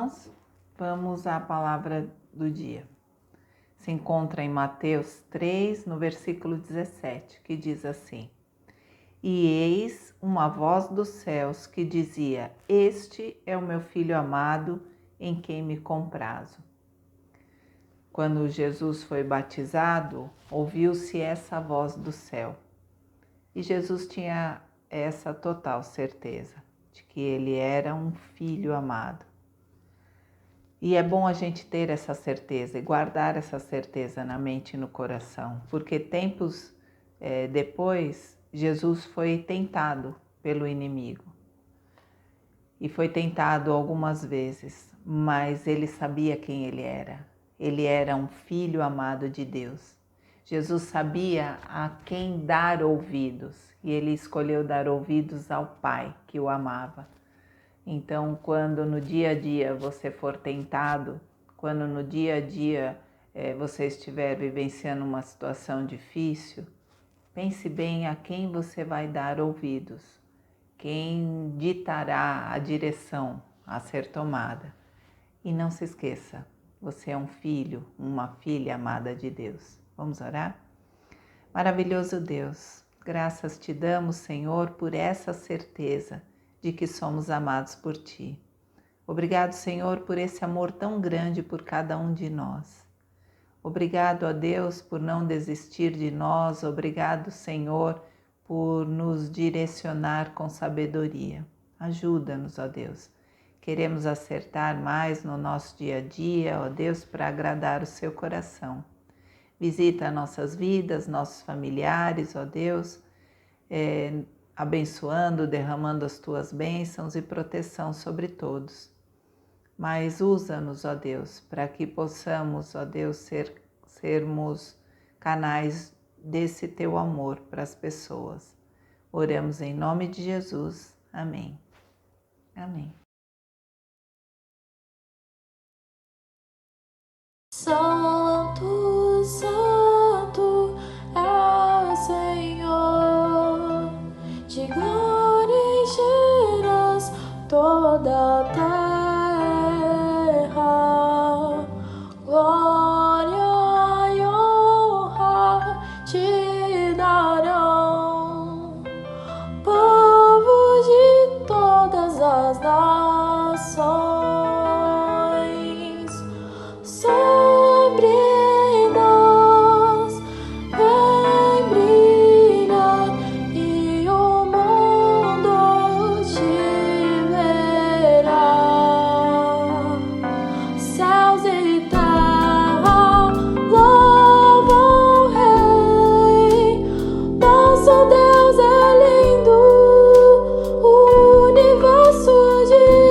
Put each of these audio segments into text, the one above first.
irmãos, vamos à palavra do dia. Se encontra em Mateus 3, no versículo 17, que diz assim: E eis uma voz dos céus que dizia: Este é o meu filho amado, em quem me comprazo. Quando Jesus foi batizado, ouviu-se essa voz do céu. E Jesus tinha essa total certeza de que ele era um filho amado. E é bom a gente ter essa certeza e guardar essa certeza na mente e no coração, porque tempos depois, Jesus foi tentado pelo inimigo. E foi tentado algumas vezes, mas ele sabia quem ele era. Ele era um filho amado de Deus. Jesus sabia a quem dar ouvidos e ele escolheu dar ouvidos ao Pai que o amava. Então, quando no dia a dia você for tentado, quando no dia a dia você estiver vivenciando uma situação difícil, pense bem a quem você vai dar ouvidos, quem ditará a direção a ser tomada. E não se esqueça, você é um filho, uma filha amada de Deus. Vamos orar? Maravilhoso Deus, graças te damos, Senhor, por essa certeza de que somos amados por Ti. Obrigado, Senhor, por esse amor tão grande por cada um de nós. Obrigado, ó Deus, por não desistir de nós. Obrigado, Senhor, por nos direcionar com sabedoria. Ajuda-nos, ó Deus. Queremos acertar mais no nosso dia a dia, ó Deus, para agradar o Seu coração. Visita nossas vidas, nossos familiares, ó Deus, abençoando, derramando as Tuas bênçãos e proteção sobre todos. Mas usa-nos, ó Deus, para que possamos, ó Deus, sermos canais desse Teu amor para as pessoas. Oramos em nome de Jesus. Amém. Amém. Santo, Santo é o Senhor, de glória encherás toda a terra. Glória e honra te darão povos de todas as nações. Sobre nós vem brilhar e o mundo te verá. Céus e terra louvam o Rei. Nosso Deus é lindo, o universo de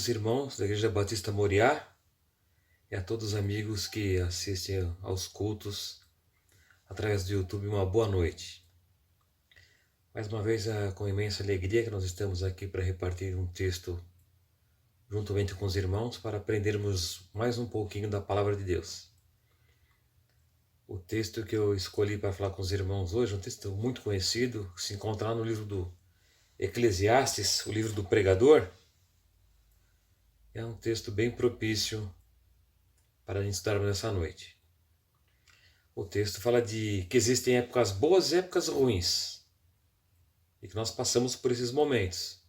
queridos irmãos da Igreja Batista Moriá e a todos os amigos que assistem aos cultos através do YouTube, uma boa noite. Mais uma vez, com imensa alegria que nós estamos aqui para repartir um texto juntamente com os irmãos para aprendermos mais um pouquinho da Palavra de Deus. O texto que eu escolhi para falar com os irmãos hoje é um texto muito conhecido, que se encontra lá no livro do Eclesiastes, o livro do pregador. É um texto bem propício para a gente estudarmos nessa noite. O texto fala de que existem épocas boas e épocas ruins, e que nós passamos por esses momentos.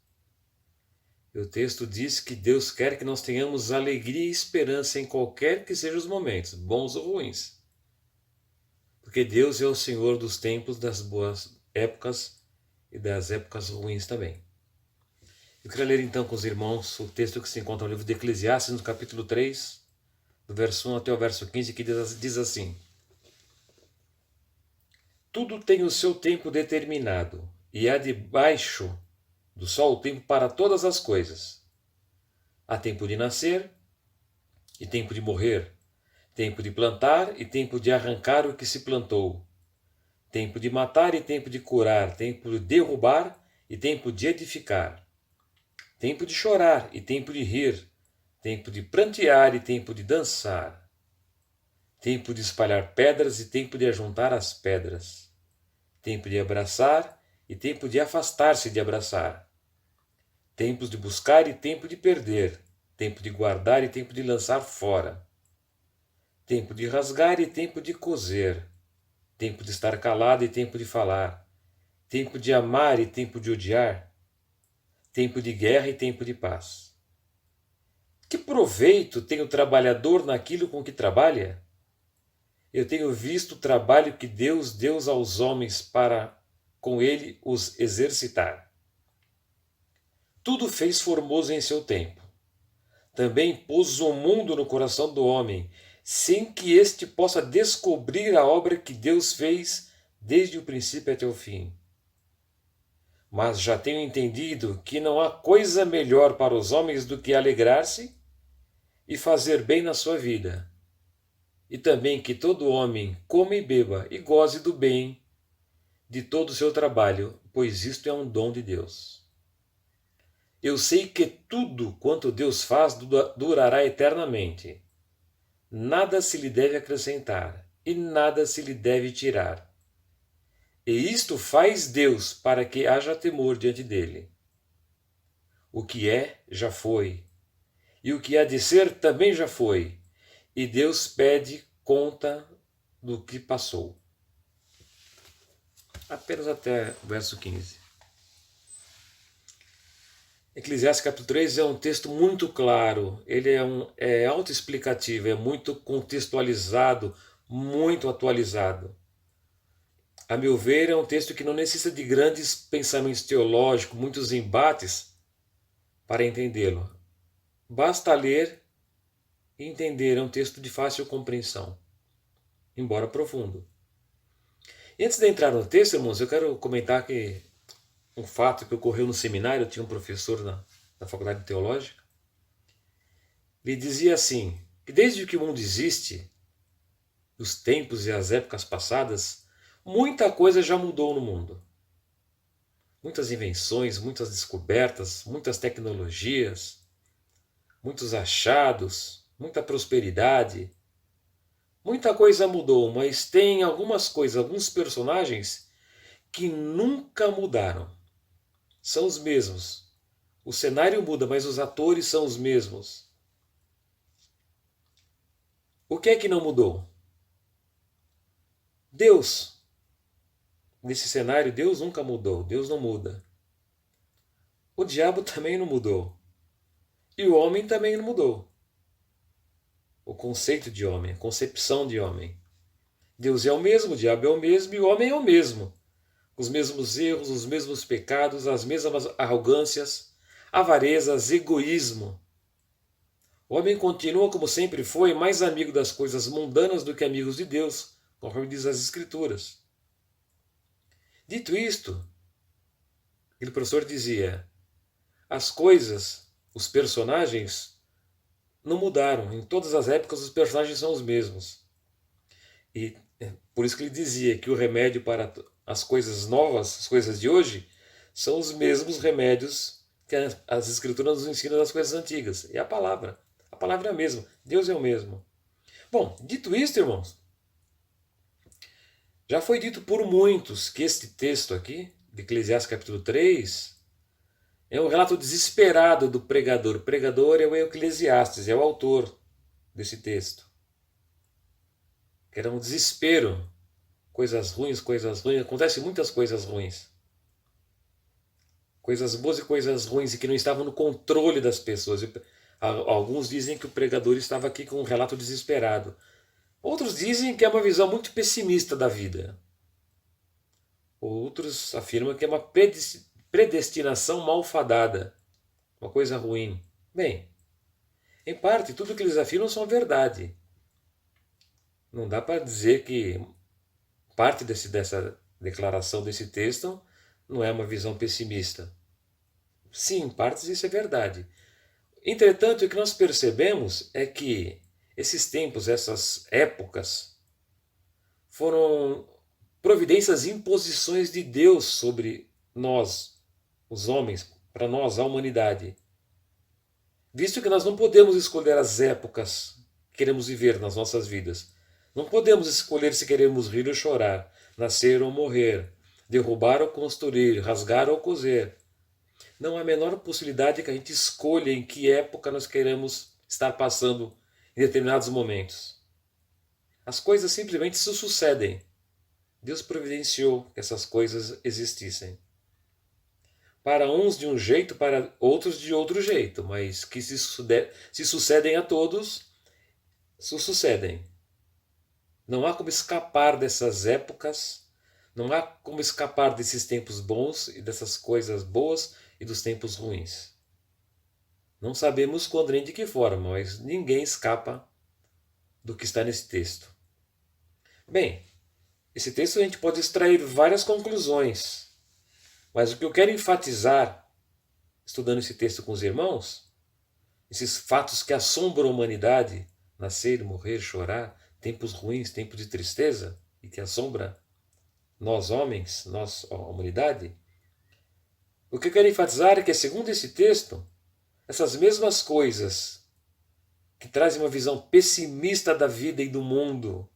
E o texto diz que Deus quer que nós tenhamos alegria e esperança em qualquer que sejam os momentos, bons ou ruins. Porque Deus é o Senhor dos tempos, das boas épocas e das épocas ruins também. Eu quero ler então com os irmãos o texto que se encontra no livro de Eclesiastes, no capítulo 3, do verso 1 até o verso 15, que diz assim: Tudo tem o seu tempo determinado, e há debaixo do sol o tempo para todas as coisas. Há tempo de nascer e tempo de morrer, tempo de plantar e tempo de arrancar o que se plantou, tempo de matar e tempo de curar, tempo de derrubar e tempo de edificar, tempo de chorar e tempo de rir, tempo de prantear e tempo de dançar, tempo de espalhar pedras e tempo de ajuntar as pedras, tempo de abraçar e tempo de afastar-se de abraçar, tempos de buscar e tempo de perder, tempo de guardar e tempo de lançar fora, tempo de rasgar e tempo de coser, tempo de estar calado e tempo de falar, tempo de amar e tempo de odiar, tempo de guerra e tempo de paz. Que proveito tem o trabalhador naquilo com que trabalha? Eu tenho visto o trabalho que Deus deu aos homens para com ele os exercitar. Tudo fez formoso em seu tempo. Também pôs o mundo no coração do homem, sem que este possa descobrir a obra que Deus fez desde o princípio até o fim. Mas já tenho entendido que não há coisa melhor para os homens do que alegrar-se e fazer bem na sua vida. E também que todo homem coma e beba e goze do bem de todo o seu trabalho, pois isto é um dom de Deus. Eu sei que tudo quanto Deus faz durará eternamente. Nada se lhe deve acrescentar e nada se lhe deve tirar. E isto faz Deus para que haja temor diante dele. O que é, já foi, e o que há de ser também já foi, e Deus pede conta do que passou. Apenas até o verso 15. Eclesiastes capítulo 3 é um texto muito claro, ele é autoexplicativo, é muito contextualizado, muito atualizado. A meu ver, é um texto que não necessita de grandes pensamentos teológicos, muitos embates para entendê-lo. Basta ler e entender, é um texto de fácil compreensão, embora profundo. E antes de entrar no texto, irmãos, eu quero comentar que um fato que ocorreu no seminário. Eu tinha um professor na faculdade teológica. Ele dizia assim, que desde que o mundo existe, os tempos e as épocas passadas, muita coisa já mudou no mundo. Muitas invenções, muitas descobertas, muitas tecnologias, muitos achados, muita prosperidade. Muita coisa mudou, mas tem algumas coisas, alguns personagens que nunca mudaram. São os mesmos. O cenário muda, mas os atores são os mesmos. O que é que não mudou? Deus. Nesse cenário, Deus nunca mudou. Deus não muda. O diabo também não mudou. E o homem também não mudou. O conceito de homem, a concepção de homem. Deus é o mesmo, o diabo é o mesmo e o homem é o mesmo. Os mesmos erros, os mesmos pecados, as mesmas arrogâncias, avarezas, egoísmo. O homem continua como sempre foi, mais amigo das coisas mundanas do que amigos de Deus, conforme diz as Escrituras. Dito isto, aquele professor dizia, as coisas os personagens não mudaram. Em todas as épocas os personagens são os mesmos. E por isso que ele dizia que o remédio para as coisas novas, as coisas de hoje, são os mesmos remédios que as Escrituras nos ensinam das coisas antigas. É a palavra. A palavra é a mesma. Deus é o mesmo. Bom, dito isto, irmãos, já foi dito por muitos que este texto aqui, de Eclesiastes capítulo 3, é um relato desesperado do pregador. O pregador é o Eclesiastes, é o autor desse texto. Que era um desespero. Coisas ruins. Acontecem muitas coisas ruins. Coisas boas e coisas ruins e que não estavam no controle das pessoas. Alguns dizem que o pregador estava aqui com um relato desesperado. Outros dizem que é uma visão muito pessimista da vida. Outros afirmam que é uma predestinação malfadada, uma coisa ruim. Bem, em parte, tudo que eles afirmam são verdade. Não dá para dizer que parte dessa declaração desse texto não é uma visão pessimista. Sim, em partes isso é verdade. Entretanto, o que nós percebemos é que esses tempos, essas épocas, foram providências e imposições de Deus sobre nós, os homens, para nós, a humanidade. Visto que nós não podemos escolher as épocas que queremos viver nas nossas vidas. Não podemos escolher se queremos rir ou chorar, nascer ou morrer, derrubar ou construir, rasgar ou coser. Não há a menor possibilidade que a gente escolha em que época nós queremos estar passando em determinados momentos. As coisas simplesmente se sucedem. Deus providenciou que essas coisas existissem. Para uns de um jeito, para outros de outro jeito, mas que se sucedem a todos, se sucedem. Não há como escapar dessas épocas, não há como escapar desses tempos bons e dessas coisas boas e dos tempos ruins. Não sabemos quando nem de que forma, mas ninguém escapa do que está nesse texto. Bem, esse texto a gente pode extrair várias conclusões, mas o que eu quero enfatizar, estudando esse texto com os irmãos, esses fatos que assombram a humanidade, nascer, morrer, chorar, tempos ruins, tempos de tristeza, e que assombra nós homens, nós, a humanidade, o que eu quero enfatizar é que, segundo esse texto, essas mesmas coisas que trazem uma visão pessimista da vida e do mundo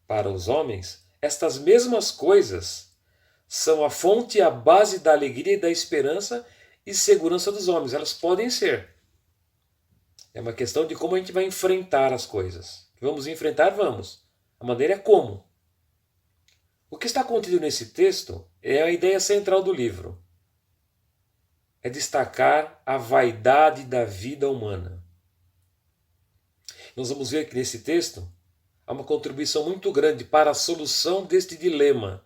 para os homens, estas mesmas coisas são a fonte e a base da alegria e da esperança e segurança dos homens. Elas podem ser. É uma questão de como a gente vai enfrentar as coisas. Vamos enfrentar? Vamos. A maneira é como. O que está contido nesse texto é a ideia central do livro. É destacar a vaidade da vida humana. Nós vamos ver que nesse texto há uma contribuição muito grande para a solução deste dilema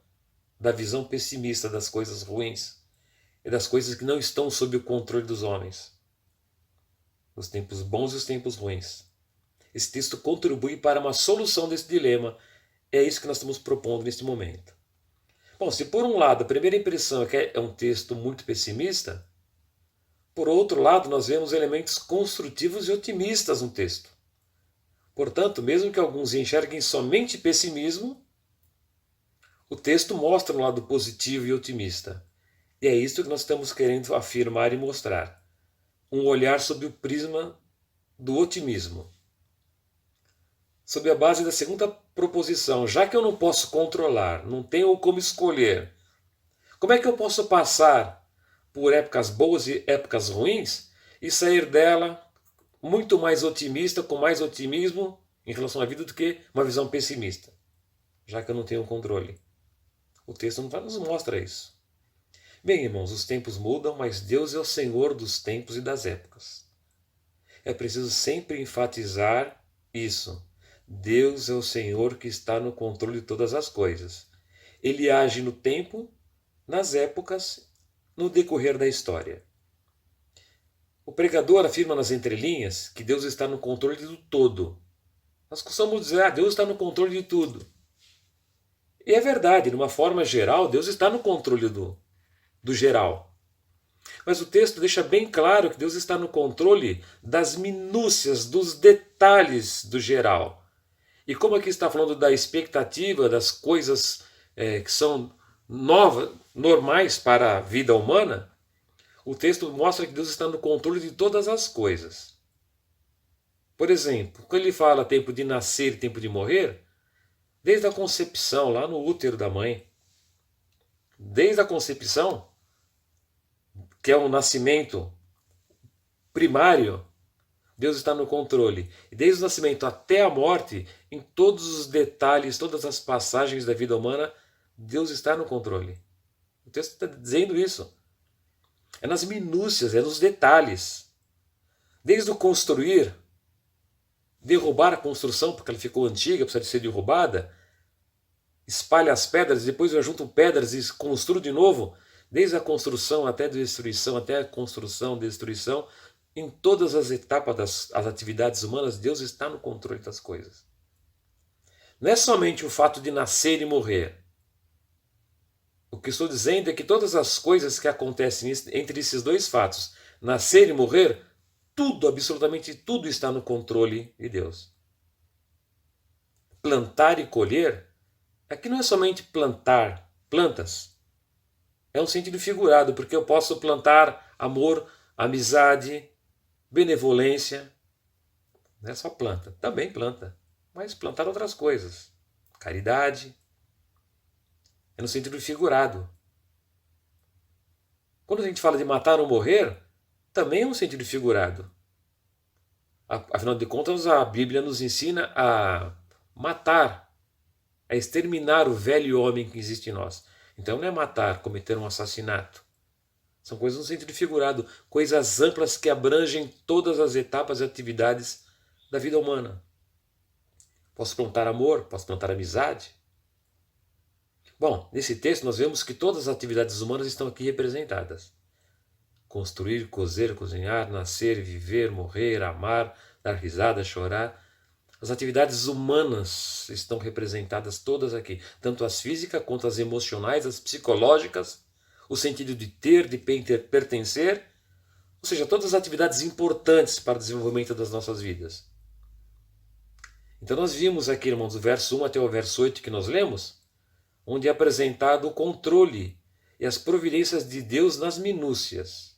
da visão pessimista das coisas ruins e das coisas que não estão sob o controle dos homens. Os tempos bons e os tempos ruins. Esse texto contribui para uma solução desse dilema. É isso que nós estamos propondo neste momento. Bom, se por um lado a primeira impressão é que é um texto muito pessimista, por outro lado nós vemos elementos construtivos e otimistas no texto. Portanto, mesmo que alguns enxerguem somente pessimismo, o texto mostra um lado positivo e otimista. E é isso que nós estamos querendo afirmar e mostrar. Um olhar sob o prisma do otimismo. Sob a base da segunda proposição, já que eu não posso controlar, não tenho como escolher, como é que eu posso passar por épocas boas e épocas ruins e sair dela muito mais otimista, com mais otimismo em relação à vida do que uma visão pessimista, já que eu não tenho controle? O texto não nos mostra isso. Bem, irmãos, os tempos mudam, mas Deus é o Senhor dos tempos e das épocas. É preciso sempre enfatizar isso. Deus é o Senhor que está no controle de todas as coisas. Ele age no tempo, nas épocas, no decorrer da história. O pregador afirma nas entrelinhas que Deus está no controle do todo. Nós costumamos dizer, Deus está no controle de tudo. E é verdade, de uma forma geral, Deus está no controle do geral. Mas o texto deixa bem claro que Deus está no controle das minúcias, dos detalhes do geral. E como aqui está falando da expectativa, das coisas que são novas, normais para a vida humana, o texto mostra que Deus está no controle de todas as coisas. Por exemplo, quando ele fala tempo de nascer e tempo de morrer, desde a concepção, lá no útero da mãe, desde a concepção, que é um nascimento primário, Deus está no controle. E desde o nascimento até a morte, em todos os detalhes, todas as passagens da vida humana, Deus está no controle. O texto está dizendo isso. É nas minúcias, é nos detalhes. Desde o construir, derrubar a construção, porque ela ficou antiga, precisa de ser derrubada, espalha as pedras, depois eu junto pedras e construo de novo, desde a construção até a destruição, até a construção, destruição, em todas as etapas das atividades humanas, Deus está no controle das coisas. Não é somente o fato de nascer e morrer. O que estou dizendo é que todas as coisas que acontecem entre esses dois fatos, nascer e morrer, tudo, absolutamente tudo está no controle de Deus. Plantar e colher, aqui não é somente plantar plantas. É um sentido figurado, porque eu posso plantar amor, amizade, benevolência. Não é só planta, também planta, mas plantar outras coisas. Caridade. É no sentido figurado. Quando a gente fala de matar ou morrer, também é um sentido figurado. Afinal de contas, a Bíblia nos ensina a matar, a exterminar o velho homem que existe em nós. Então não é matar, cometer um assassinato. São coisas no sentido figurado, coisas amplas que abrangem todas as etapas e atividades da vida humana. Posso plantar amor, posso plantar amizade. Bom, nesse texto nós vemos que todas as atividades humanas estão aqui representadas. Construir, cozer, cozinhar, nascer, viver, morrer, amar, dar risada, chorar. As atividades humanas estão representadas todas aqui, tanto as físicas quanto as emocionais, as psicológicas, o sentido de ter, de pertencer, ou seja, todas as atividades importantes para o desenvolvimento das nossas vidas. Então nós vimos aqui, irmãos, do verso 1 até o verso 8 que nós lemos, onde é apresentado o controle e as providências de Deus nas minúcias.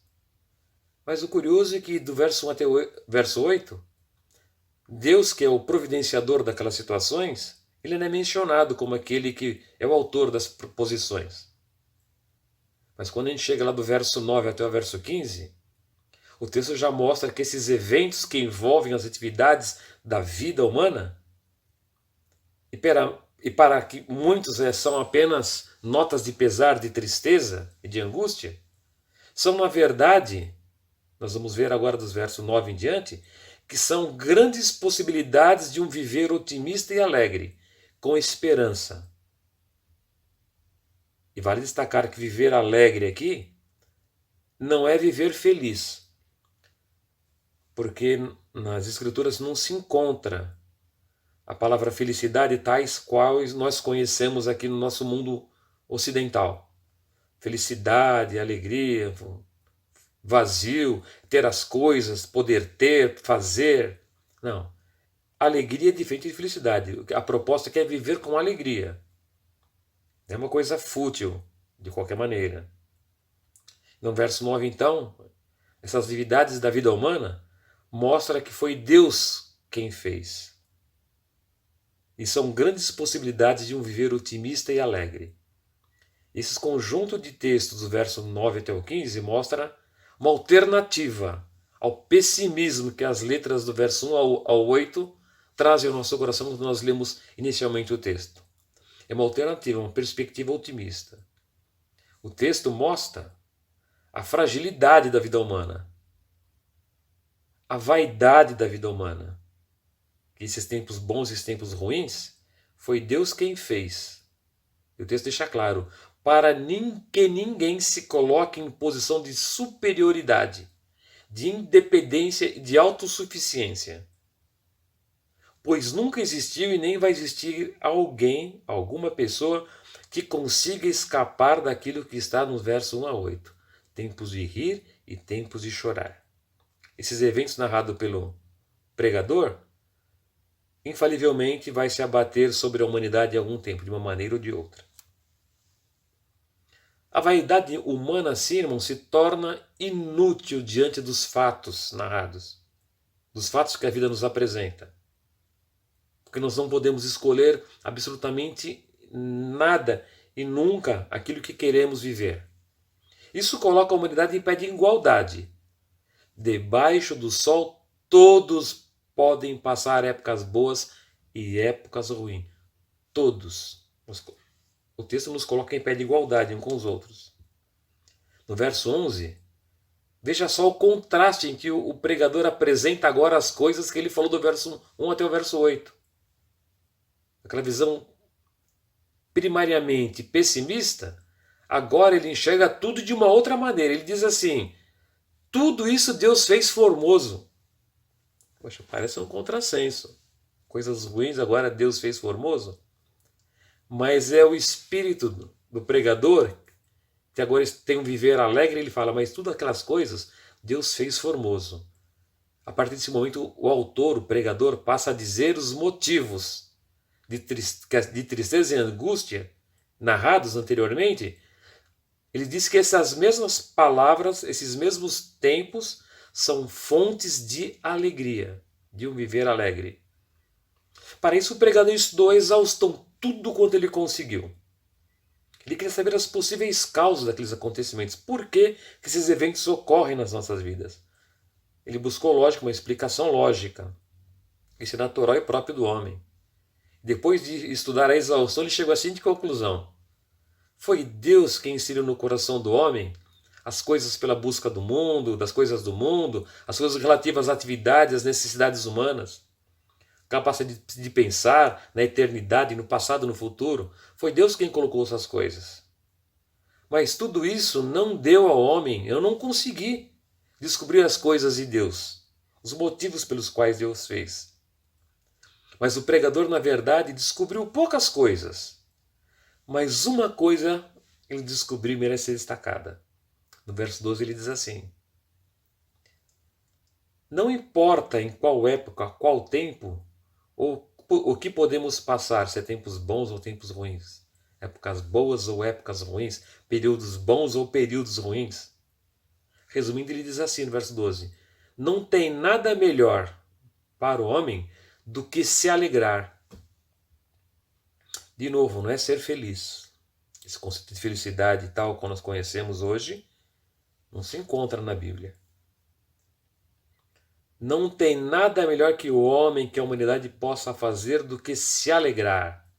Mas o curioso é que do verso 1 até o verso 8, Deus, que é o providenciador daquelas situações, ele não é mencionado como aquele que é o autor das proposições. Mas quando a gente chega lá do verso 9 até o verso 15, o texto já mostra que esses eventos que envolvem as atividades da vida humana, e para que muitos são apenas notas de pesar, de tristeza e de angústia, são na verdade, nós vamos ver agora dos versos 9 em diante, que são grandes possibilidades de um viver otimista e alegre, com esperança. E vale destacar que viver alegre aqui não é viver feliz, porque nas Escrituras não se encontra a palavra felicidade tais quais nós conhecemos aqui no nosso mundo ocidental. Felicidade, alegria, vazio, ter as coisas, poder ter, fazer. Não. Alegria é diferente de felicidade. A proposta é viver com alegria. É uma coisa fútil, de qualquer maneira. No verso 9, então, essas atividades da vida humana mostra que foi Deus quem fez. E são grandes possibilidades de um viver otimista e alegre. Esse conjunto de textos do verso 9 até o 15 mostra uma alternativa ao pessimismo que as letras do verso 1 ao 8 trazem ao nosso coração quando nós lemos inicialmente o texto. É uma alternativa, uma perspectiva otimista. O texto mostra a fragilidade da vida humana, a vaidade da vida humana. Que esses tempos bons e esses tempos ruins, foi Deus quem fez. E o texto deixa claro, para que ninguém se coloque em posição de superioridade, de independência e de autossuficiência. Pois nunca existiu e nem vai existir alguém, alguma pessoa, que consiga escapar daquilo que está no verso 1 a 8. tempos de rir e tempos de chorar. Esses eventos narrados pelo pregador, infalivelmente vai se abater sobre a humanidade em algum tempo, de uma maneira ou de outra. A vaidade humana, assim, irmão, se torna inútil diante dos fatos narrados, dos fatos que a vida nos apresenta. Porque nós não podemos escolher absolutamente nada e nunca aquilo que queremos viver. Isso coloca a humanidade em pé de igualdade. Debaixo do sol, todos podem passar épocas boas e épocas ruins. Todos. O texto nos coloca em pé de igualdade uns com os outros. No verso 11, veja só o contraste em que o pregador apresenta agora as coisas que ele falou do verso 1 até o verso 8. Aquela visão primariamente pessimista, agora ele enxerga tudo de uma outra maneira. Ele diz assim: tudo isso Deus fez formoso. Poxa, parece um contrassenso. Coisas ruins agora Deus fez formoso. Mas é o espírito do pregador que agora tem um viver alegre. Ele fala, mas tudo aquelas coisas Deus fez formoso. A partir desse momento, o autor, o pregador, passa a dizer os motivos de tristeza e angústia narrados anteriormente. Ele diz que essas mesmas palavras, esses mesmos tempos, são fontes de alegria, de um viver alegre. Para isso, o pregador estudou a exaustão tudo quanto ele conseguiu. Ele queria saber as possíveis causas daqueles acontecimentos. Por que esses eventos ocorrem nas nossas vidas? Ele buscou, lógico, uma explicação lógica. Isso é natural e próprio do homem. Depois de estudar a exaustão, ele chegou à seguinte conclusão: foi Deus quem inseriu no coração do homem as coisas pela busca do mundo, das coisas do mundo, as coisas relativas às atividades, às necessidades humanas, capacidade de pensar na eternidade, no passado, no futuro. Foi Deus quem colocou essas coisas. Mas tudo isso não deu ao homem. Eu não consegui descobrir as coisas de Deus, os motivos pelos quais Deus fez. Mas o pregador, na verdade, descobriu poucas coisas. Mas uma coisa ele descobriu e merece ser destacada. No verso 12 ele diz assim: não importa em qual época, qual tempo, ou o que podemos passar, se é tempos bons ou tempos ruins, épocas boas ou épocas ruins, períodos bons ou períodos ruins. Resumindo, ele diz assim no verso 12: não tem nada melhor para o homem do que se alegrar. De novo, não é ser feliz. Esse conceito de felicidade tal como nós conhecemos hoje não se encontra na Bíblia. Não tem nada melhor que o homem, que a humanidade possa fazer do que se alegrar,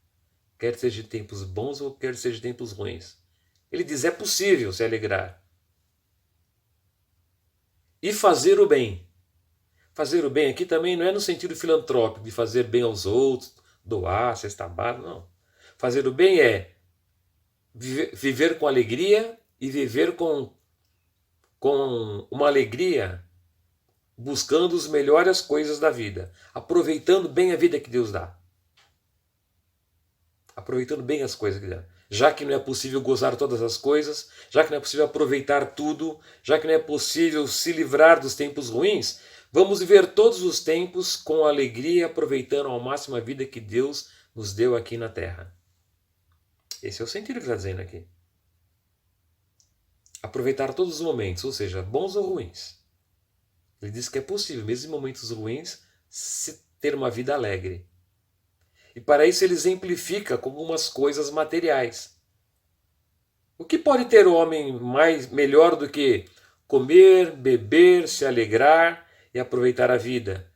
quer seja de tempos bons ou quer seja de tempos ruins. Ele diz, é possível se alegrar. E fazer o bem. Fazer o bem aqui também não é no sentido filantrópico, de fazer bem aos outros, doar, cesta básica, não. Fazer o bem é viver com alegria e viver com uma alegria buscando as melhores coisas da vida, aproveitando bem a vida que Deus dá. Aproveitando bem as coisas que Deus dá. Já que não é possível gozar todas as coisas, já que não é possível aproveitar tudo, já que não é possível se livrar dos tempos ruins, vamos viver todos os tempos com alegria, aproveitando ao máximo a vida que Deus nos deu aqui na terra. Esse é o sentido que está dizendo aqui. Aproveitar todos os momentos, ou seja, bons ou ruins. Ele diz que é possível, mesmo em momentos ruins, se ter uma vida alegre. E para isso ele exemplifica com algumas coisas materiais. O que pode ter o homem melhor do que comer, beber, se alegrar e aproveitar a vida?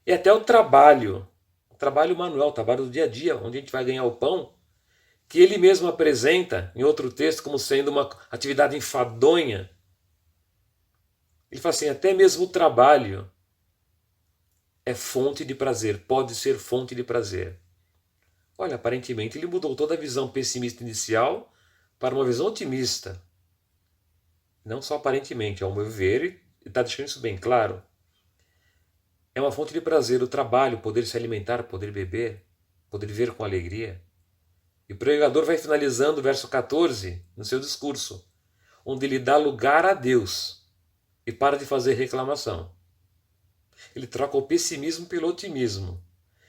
E até o trabalho manual, o trabalho do dia a dia, onde a gente vai ganhar o pão, que ele mesmo apresenta em outro texto como sendo uma atividade enfadonha. Ele fala assim, até mesmo o trabalho é fonte de prazer, pode ser fonte de prazer. Olha, aparentemente ele mudou toda a visão pessimista inicial para uma visão otimista. Não só aparentemente, ao meu ver, ele está deixando isso bem claro. É uma fonte de prazer o trabalho, poder se alimentar, poder beber, poder viver com alegria. E o pregador vai finalizando o verso 14 no seu discurso, onde ele dá lugar a Deus e para de fazer reclamação. Ele troca o pessimismo pelo otimismo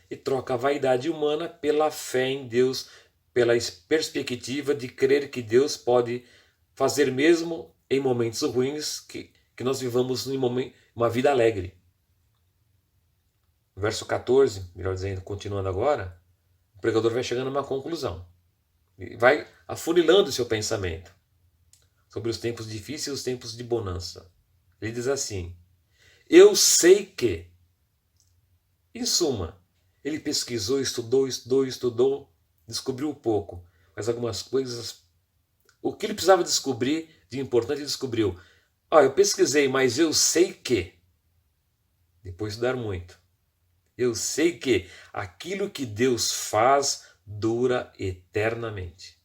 e troca a vaidade humana pela fé em Deus, pela perspectiva de crer que Deus pode fazer mesmo em momentos ruins que nós vivamos uma vida alegre. No verso 14, melhor dizendo, continuando agora, o pregador vai chegando a uma conclusão. E vai afunilando o seu pensamento sobre os tempos difíceis e os tempos de bonança. Ele diz assim: eu sei que, em suma, ele pesquisou, estudou, descobriu um pouco, mas algumas coisas, o que ele precisava descobrir de importante, ele descobriu. Eu pesquisei, mas eu sei que, depois de estudar muito, eu sei que aquilo que Deus faz dura eternamente.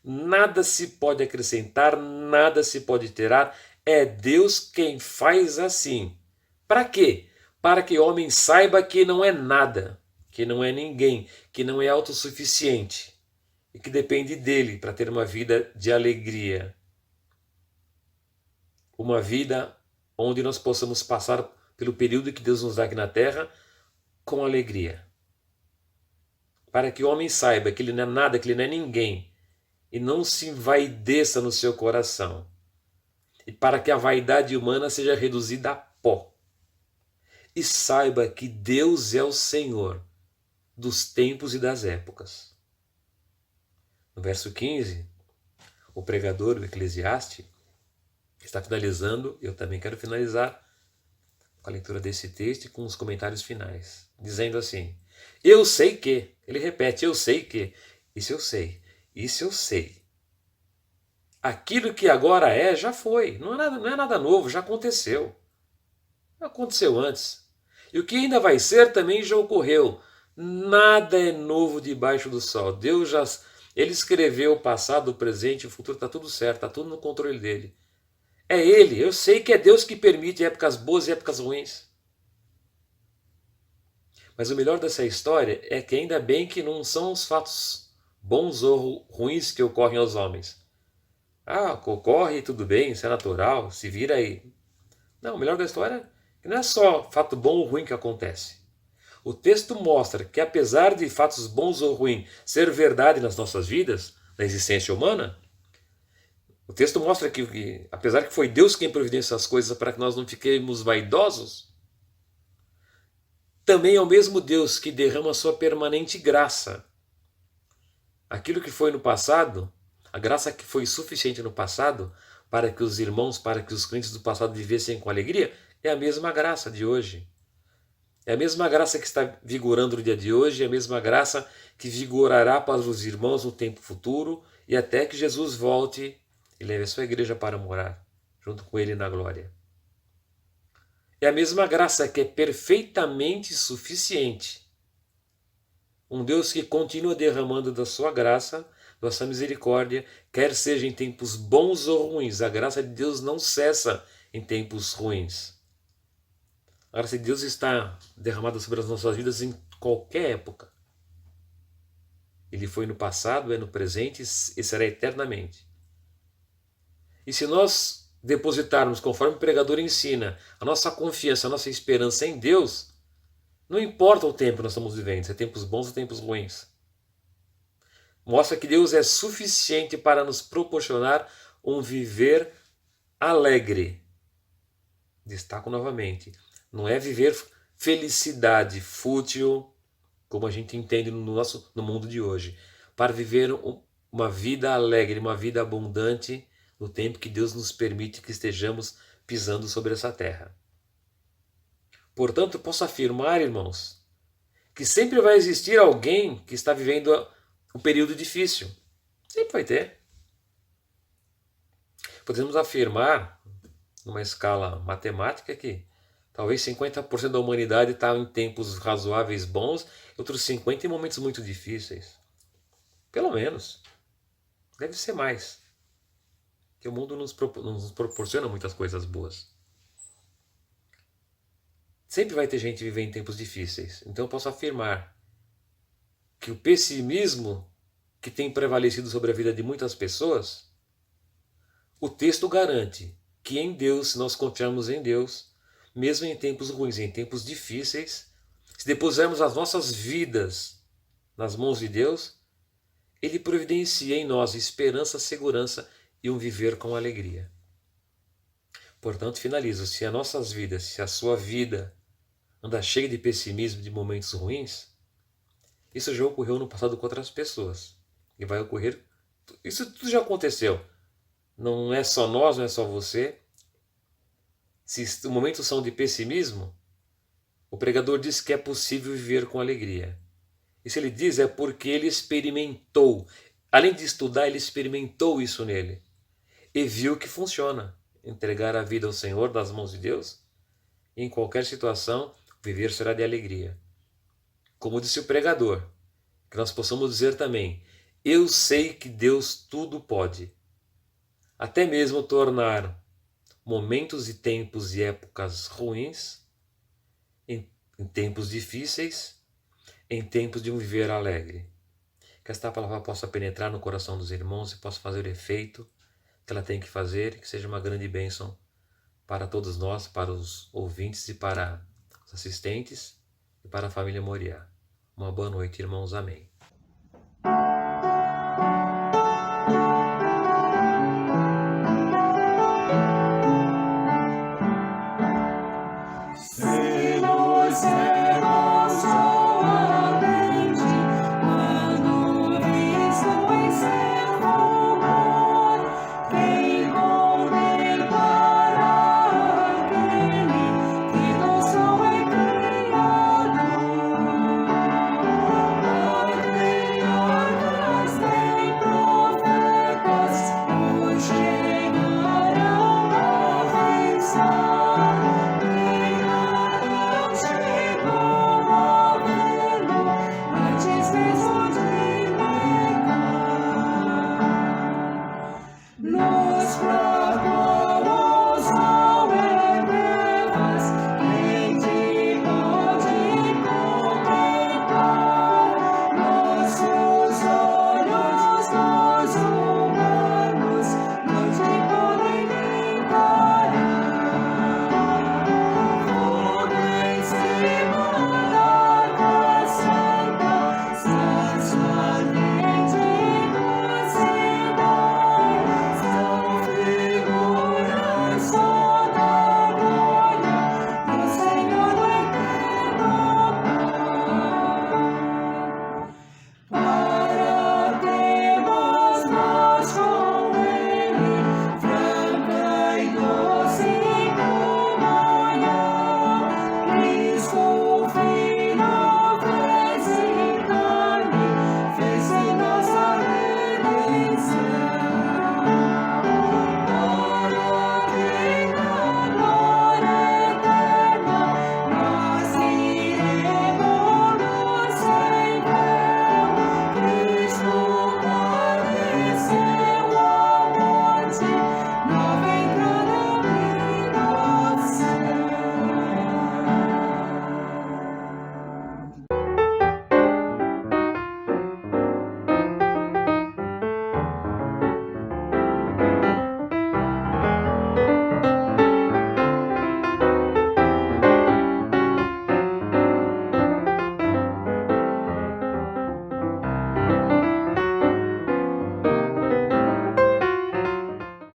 Nada se pode acrescentar, nada se pode tirar. É Deus quem faz assim. Para quê? Para que o homem saiba que não é nada, que não é ninguém, que não é autossuficiente e que depende dele para ter uma vida de alegria. Uma vida onde nós possamos passar pelo período que Deus nos dá aqui na terra com alegria. Para que o homem saiba que ele não é nada, que ele não é ninguém, e não se envaideça no seu coração. E para que a vaidade humana seja reduzida a pó. E saiba que Deus é o Senhor dos tempos e das épocas. No verso 15, o pregador, o Eclesiastes, está finalizando, eu também quero finalizar com a leitura desse texto e com os comentários finais, dizendo assim: eu sei que, ele repete, eu sei que, isso eu sei, isso eu sei. Aquilo que agora é, já foi, não é nada novo, já aconteceu. Aconteceu antes. E o que ainda vai ser também já ocorreu. Nada é novo debaixo do sol. Ele escreveu o passado, o presente, o futuro, está tudo certo, está tudo no controle dele. É Ele, eu sei que é Deus que permite épocas boas e épocas ruins. Mas o melhor dessa história é que ainda bem que não são os fatos bons ou ruins que ocorrem aos homens. Ocorre, tudo bem, isso é natural, se vira aí. Não, o melhor da história é que não é só fato bom ou ruim que acontece. O texto mostra que apesar de fatos bons ou ruins ser verdade nas nossas vidas, na existência humana, o texto mostra que apesar que foi Deus quem providenciou essas coisas para que nós não fiquemos vaidosos, também é o mesmo Deus que derrama a sua permanente graça. Aquilo que foi no passado, a graça que foi suficiente no passado para que os irmãos, para que os crentes do passado vivessem com alegria, é a mesma graça de hoje. É a mesma graça que está vigorando no dia de hoje, é a mesma graça que vigorará para os irmãos no tempo futuro e até que Jesus volte e leve a sua igreja para morar junto com ele na glória. É a mesma graça que é perfeitamente suficiente. Um Deus que continua derramando da sua graça, da sua misericórdia, quer seja em tempos bons ou ruins. A graça de Deus não cessa em tempos ruins. A graça de Deus está derramada sobre as nossas vidas em qualquer época. Ele foi no passado, é no presente e será eternamente. E se nós depositarmos, conforme o pregador ensina, a nossa confiança, a nossa esperança em Deus, não importa o tempo que nós estamos vivendo, se é tempos bons ou tempos ruins. Mostra que Deus é suficiente para nos proporcionar um viver alegre. Destaco novamente, não é viver felicidade fútil, como a gente entende no mundo de hoje, para viver uma vida alegre, uma vida abundante, no tempo que Deus nos permite que estejamos pisando sobre essa terra. Portanto, posso afirmar, irmãos, que sempre vai existir alguém que está vivendo um período difícil. Sempre vai ter. Podemos afirmar, numa escala matemática, que talvez 50% da humanidade está em tempos razoáveis bons, outros 50% em momentos muito difíceis. Pelo menos. Deve ser mais. Que o mundo nos proporciona muitas coisas boas. Sempre vai ter gente vivendo em tempos difíceis. Então eu posso afirmar que o pessimismo que tem prevalecido sobre a vida de muitas pessoas o texto garante que em Deus, se nós confiarmos em Deus, mesmo em tempos ruins, em tempos difíceis, se depusermos as nossas vidas nas mãos de Deus, Ele providencia em nós esperança, segurança e um viver com alegria. Portanto, finalizo, se as nossas vidas, se a sua vida anda cheia de pessimismo, de momentos ruins, isso já ocorreu no passado com outras pessoas. E vai ocorrer, isso tudo já aconteceu. Não é só nós, não é só você. Se os momentos são de pessimismo, o pregador diz que é possível viver com alegria. E se ele diz, é porque ele experimentou. Além de estudar, ele experimentou isso nele. E viu que funciona. Entregar a vida ao Senhor das mãos de Deus. Em qualquer situação, viver será de alegria. Como disse o pregador, que nós possamos dizer também, eu sei que Deus tudo pode. Até mesmo tornar momentos e tempos e épocas ruins em tempos difíceis, em tempos de um viver alegre. Que esta palavra possa penetrar no coração dos irmãos e possa fazer o efeito que ela tem que fazer, que seja uma grande bênção para todos nós, para os ouvintes e para os assistentes e para a família Moriá. Uma boa noite, irmãos. Amém.